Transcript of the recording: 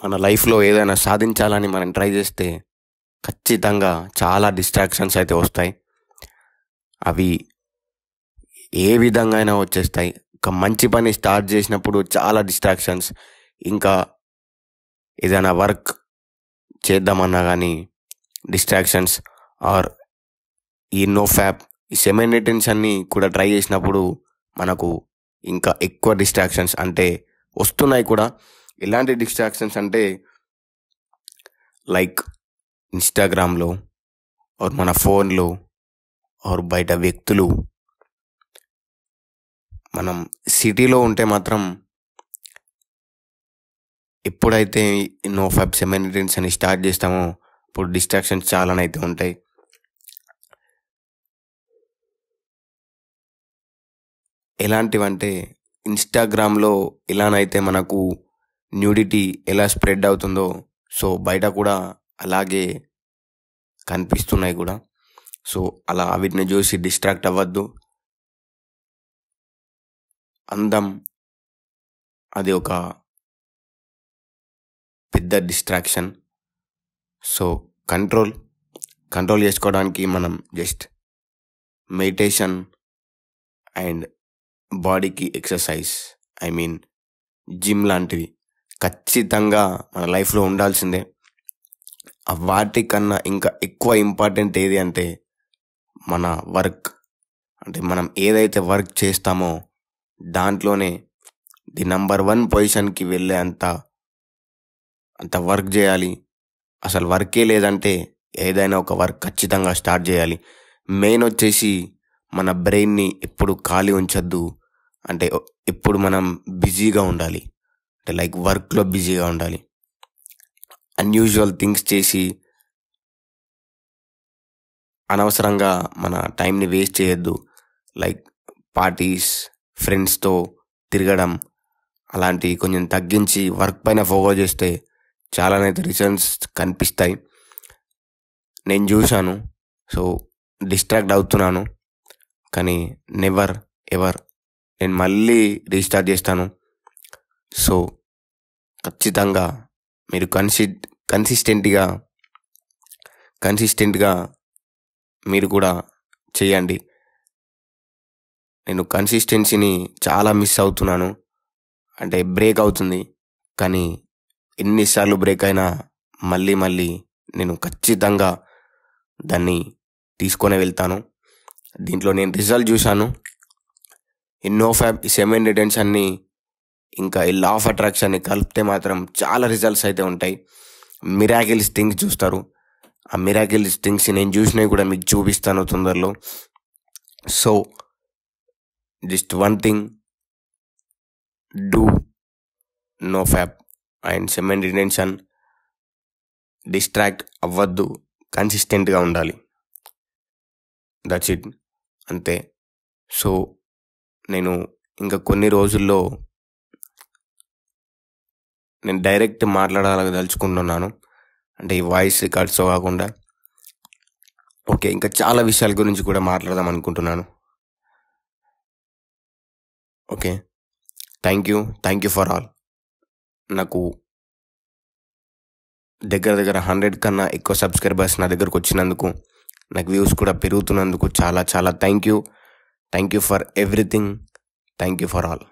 మన లైఫ్‌లో ఏదైనా సాధించాలని మనం ట్రై చేస్తే ఖచ్చితంగా చాలా డిస్ట్రాక్షన్స్ అయితే వస్తాయి. అవి ఏ విధంగా అయినా వచ్చేస్తాయి. ఒక మంచి పని స్టార్ట్ చేసినప్పుడు చాలా డిస్ట్రాక్షన్స్. ఇంకా ఏదైనా వర్క్ చేద్దామన్నా గానీ డిస్ట్రాక్షన్స్ ఆర్ ఈ నోఫాప్, ఈ సెమెనిటెన్స్ అన్నీ కూడా ట్రై చేసినప్పుడు మనకు ఇంకా ఎక్కువ డిస్ట్రాక్షన్స్ అంటే వస్తున్నాయి కూడా. ఎలాంటి డిస్ట్రాక్షన్స్ అంటే లైక్ ఇన్‌స్టాగ్రామ్‌లో ఆర్ మన ఫోన్‌లో ఆర్ బయట వ్యక్తులు. మనం సిటీలో ఉంటే మాత్రం ఎప్పుడైతే ఈ నోఫాప్, సెమెనిటెన్స్ అని స్టార్ట్ చేస్తామో అప్పుడు డిస్ట్రాక్షన్స్ చాలానైతే ఉంటాయి. ఎలాంటివంటే ఇన్‌స్టాగ్రామ్‌లో ఎలానైతే మనకు న్యూడిటీ ఎలా స్ప్రెడ్ అవుతుందో, సో బయట కూడా అలాగే కనిపిస్తున్నాయి కూడా. సో అలా వీటిని చూసి డిస్ట్రాక్ట్ అవ్వద్దు. అందం అది ఒక పెద్ద డిస్ట్రాక్షన్. సో కంట్రోల్ చేసుకోవడానికి మనం జస్ట్ మెడిటేషన్ అండ్ బాడీకి ఎక్సర్సైజ్, ఐ మీన్ జిమ్ లాంటివి ఖచ్చితంగా మన లైఫ్‌లో ఉండాల్సిందే. వాటికన్నా ఇంకా ఎక్కువ ఇంపార్టెంట్ ఏది అంటే మన వర్క్. అంటే మనం ఏదైతే వర్క్ చేస్తామో దాంట్లోనే ది నంబర్ 1 పొజిషన్‌కి వెళ్ళే అంత వర్క్ చేయాలి. అసలు వర్కే లేదంటే ఏదైనా ఒక వర్క్ ఖచ్చితంగా స్టార్ట్ చేయాలి. మెయిన్ వచ్చేసి మన బ్రెయిన్‌ని ఎప్పుడు ఖాళీ ఉంచొద్దు. అంటే ఎప్పుడు మనం బిజీగా ఉండాలి. అంటే లైక్ వర్క్‌లో బిజీగా ఉండాలి. అన్‌యూజువల్ థింగ్స్ చేసి అనవసరంగా మన టైంని వేస్ట్ చేయొద్దు. లైక్ పార్టీస్, ఫ్రెండ్స్‌తో తిరగడం అలాంటివి కొంచెం తగ్గించి వర్క్ పైన ఫోకస్ చేస్తే చాలానైతే రిజల్ట్స్ కనిపిస్తాయి. నేను చూశాను. సో డిస్ట్రాక్ట్ అవుతున్నాను. కానీ నెవర్ ఎవర్ నేను మళ్ళీ రీస్టార్ట్ చేస్తాను. సో ఖచ్చితంగా మీరు కన్సిస్టెంట్‌గా మీరు కూడా చేయండి. నేను కన్సిస్టెన్సీని చాలా మిస్ అవుతున్నాను. అంటే బ్రేక్ అవుతుంది. కానీ ఎన్నిసార్లు బ్రేక్ అయినా మళ్ళీ నేను ఖచ్చితంగా దాన్ని తీసుకొనే వెళ్తాను. దీంట్లో నేను రిజల్ట్ చూశాను. ఈ నోఫాప్, ఈ సెమెనిటెన్స్ అన్నీ ఇంకా ఈ లా ఆఫ్ అట్రాక్షన్‌ని కలిపితే మాత్రం చాలా రిజల్ట్స్ అయితే ఉంటాయి. మిరాకిల్స్ థింగ్స్ చూస్తారు. ఆ మిరాకిల్స్ థింగ్స్ నేను చూసినవి కూడా మీకు చూపిస్తాను తొందరలో. So just one thing, do NoFap and semen retention. Distract అవ్వద్దు, కన్సిస్టెంట్‌గా ఉండాలి. దట్స్ ఇట్, అంతే. సో నేను ఇంకా కొన్ని రోజుల్లో నేను డైరెక్ట్ మాట్లాడాలదలుచుకుంటున్నాను. అంటే ఈ వాయిస్ రికార్డ్స్‌తో కాకుండా. ఓకే, ఇంకా చాలా విషయాల గురించి కూడా మాట్లాడదాం అనుకుంటున్నాను. Okay, thank you for all. నాకు దగ్గర 100 కన్నా ఎక్కువ సబ్స్క్రైబర్స్ నా దగ్గరకు వచ్చినందుకు, నాకు వ్యూస్ కూడా పెరుగుతున్నందుకు చాలా thank you for everything. Thank you for all.